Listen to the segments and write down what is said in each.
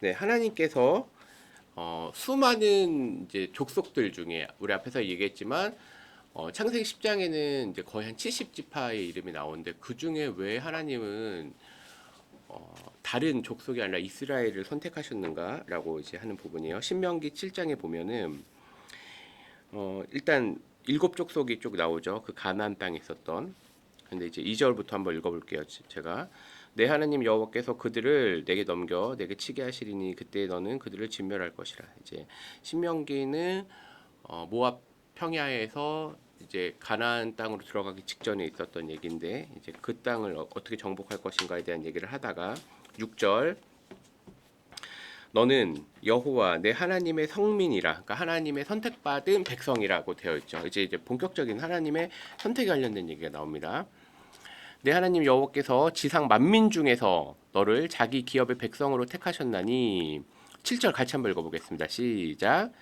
네, 하나님께서 수많은 이제 족속들 중에 우리 앞에서 얘기했지만 창세기 10장에는 이제 거의 한 70지파의 이름이 나오는데 그 중에 왜 하나님은 다른 족속이 아니라 이스라엘을 선택하셨는가라고 이제 하는 부분이에요. 신명기 7장에 보면은 일단 일곱 족속이 쭉 나오죠. 그 가나안 땅에 있었던. 근데 이제 2절부터 한번 읽어볼게요. 제가 내 하나님 여호와께서 그들을 내게 넘겨 내게 치게 하시리니 그때 너는 그들을 진멸할 것이라. 이제 신명기는 모압 평야에서 이제 가나안 땅으로 들어가기 직전에 있었던 얘기인데 이제 그 땅을 어떻게 정복할 것인가에 대한 얘기를 하다가 6절 너는 여호와 내 하나님의 성민이라, 그러니까 하나님의 선택받은 백성이라고 되어 있죠. 이제 본격적인 하나님의 선택에 관련된 얘기가 나옵니다. 내 하나님 여호와께서 지상 만민 중에서 너를 자기 기업의 백성으로 택하셨나니 7절 같이 한번 읽어보겠습니다. 시작.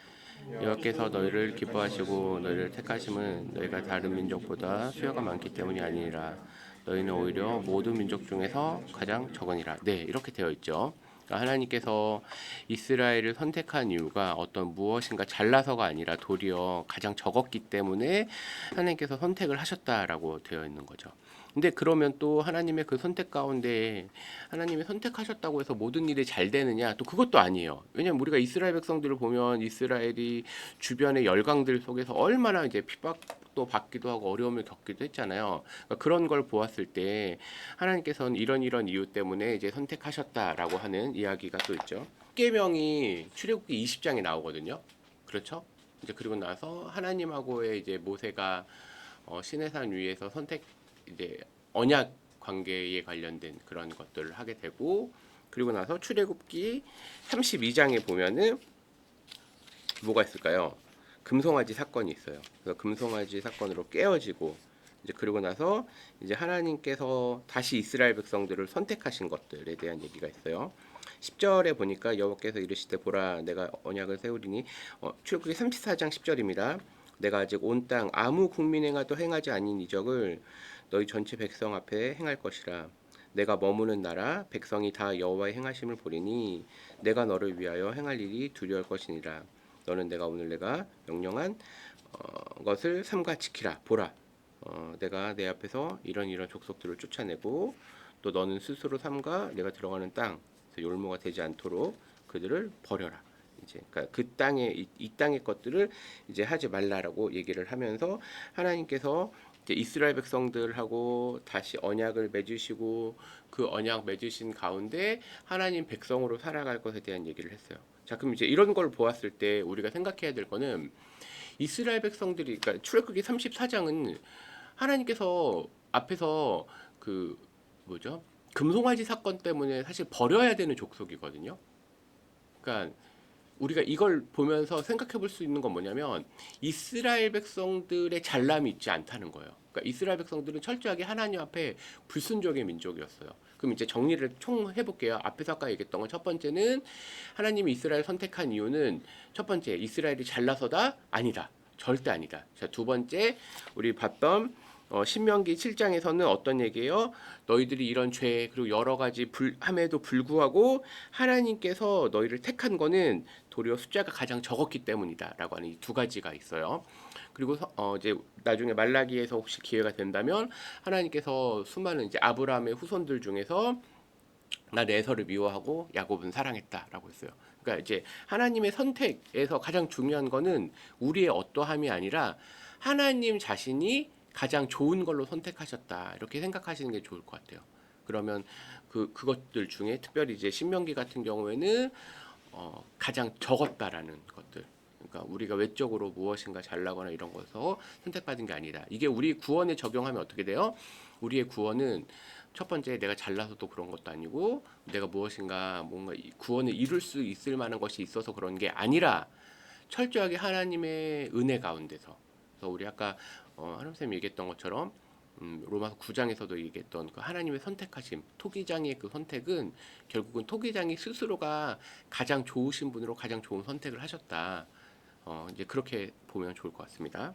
여호와께서 너희를 기뻐하시고 너희를 택하심은 너희가 다른 민족보다 수요가 많기 때문이 아니라 너희는 오히려 모든 민족 중에서 가장 적으니라. 네, 이렇게 되어 있죠. 그러니까 하나님께서 이스라엘을 선택한 이유가 어떤 무엇인가 잘나서가 아니라 도리어 가장 적었기 때문에 하나님께서 선택을 하셨다라고 되어 있는 거죠. 근데 그러면 또 하나님의 그 선택 가운데 하나님이 선택하셨다고 해서 모든 일이 잘 되느냐? 또 그것도 아니에요. 왜냐면 우리가 이스라엘 백성들을 보면 이스라엘이 주변의 열강들 속에서 얼마나 이제 핍박도 받기도 하고 어려움을 겪기도 했잖아요. 그러니까 그런 걸 보았을 때 하나님께서는 이런 이유 때문에 이제 선택하셨다라고 하는 이야기가 또 있죠. 십계명이 출애굽기 20장에 나오거든요. 그렇죠? 이제 그리고 나서 하나님하고의 이제 모세가 시내산 위에서 선택 이제 언약 관계에 관련된 그런 것들을 하게 되고 그리고 나서 출애굽기 32장에 보면은 뭐가 있을까요? 금송아지 사건이 있어요. 그래서 금송아지 사건으로 깨어지고 이제 그러고 나서 이제 하나님께서 다시 이스라엘 백성들을 선택하신 것들에 대한 얘기가 있어요. 10절에 보니까 여호와께서 이르시되 보라 내가 언약을 세우리니 출애굽기 34장 10절입니다. 내가 아직 온 땅 아무 국민 행하도 행하지 아닌 이적을 너희 전체 백성 앞에 행할 것이라. 내가 머무는 나라 백성이 다 여호와의 행하심을 보리니 내가 너를 위하여 행할 일이 두려울 것이니라. 너는 내가 오늘 내가 명령한 것을 삼가 지키라. 보라 내가 내 앞에서 이런 족속들을 쫓아내고 또 너는 스스로 삼가 내가 들어가는 땅 율무가 되지 않도록 그들을 버려라. 이제 그러니까 그 땅에 이 땅의 것들을 이제 하지 말라라고 얘기를 하면서 하나님께서 이제 이스라엘 백성들하고 다시 언약을 맺으시고 그 언약 맺으신 가운데 하나님 백성으로 살아갈 것에 대한 얘기를 했어요. 자, 그럼 이제 이런 걸 보았을 때 우리가 생각해야 될 거는 이스라엘 백성들이 그러니까 출애굽기 34장은 하나님께서 앞에서 그 뭐죠? 금송아지 사건 때문에 사실 버려야 되는 족속이거든요. 그러니까 우리가 이걸 보면서 생각해 볼 수 있는 건 뭐냐면 이스라엘 백성들의 잘남이 있지 않다는 거예요. 그러니까 이스라엘 백성들은 철저하게 하나님 앞에 불순종의 민족이었어요. 그럼 이제 정리를 총 해볼게요. 앞에서 아까 얘기했던 건 첫 번째는 하나님이 이스라엘 선택한 이유는 첫 번째 이스라엘이 잘나서다 아니다. 절대 아니다. 자, 두 번째 우리 봤던 신명기 7장에서는 어떤 얘기예요? 너희들이 이런 죄 그리고 여러 가지 함에도 불구하고 하나님께서 너희를 택한 거는 도리어 숫자가 가장 적었기 때문이다라고 하는 이 두 가지가 있어요. 그리고 이제 나중에 말라기에서 혹시 기회가 된다면 하나님께서 수많은 이제 아브라함의 후손들 중에서 나 에서를 미워하고 야곱은 사랑했다라고 했어요. 그러니까 이제 하나님의 선택에서 가장 중요한 거는 우리의 어떠함이 아니라 하나님 자신이 가장 좋은 걸로 선택하셨다 이렇게 생각하시는 게 좋을 것 같아요. 그러면 그것들 중에 특별히 이제 신명기 같은 경우에는 가장 적었다라는 것들. 그러니까 우리가 외적으로 무엇인가 잘나거나 이런 것에서 선택받은 게 아니다. 이게 우리 구원에 적용하면 어떻게 돼요? 우리의 구원은 첫 번째 내가 잘나서도 그런 것도 아니고 내가 무엇인가 뭔가 구원을 이룰 수 있을 만한 것이 있어서 그런 게 아니라 철저하게 하나님의 은혜 가운데서. 그래서 우리 아까 하람 쌤이 얘기했던 것처럼 로마서 9장에서도 얘기했던 그 하나님의 선택하심, 토기장의 그 선택은 결국은 토기장이 스스로가 가장 좋으신 분으로 가장 좋은 선택을 하셨다. 이제 그렇게 보면 좋을 것 같습니다.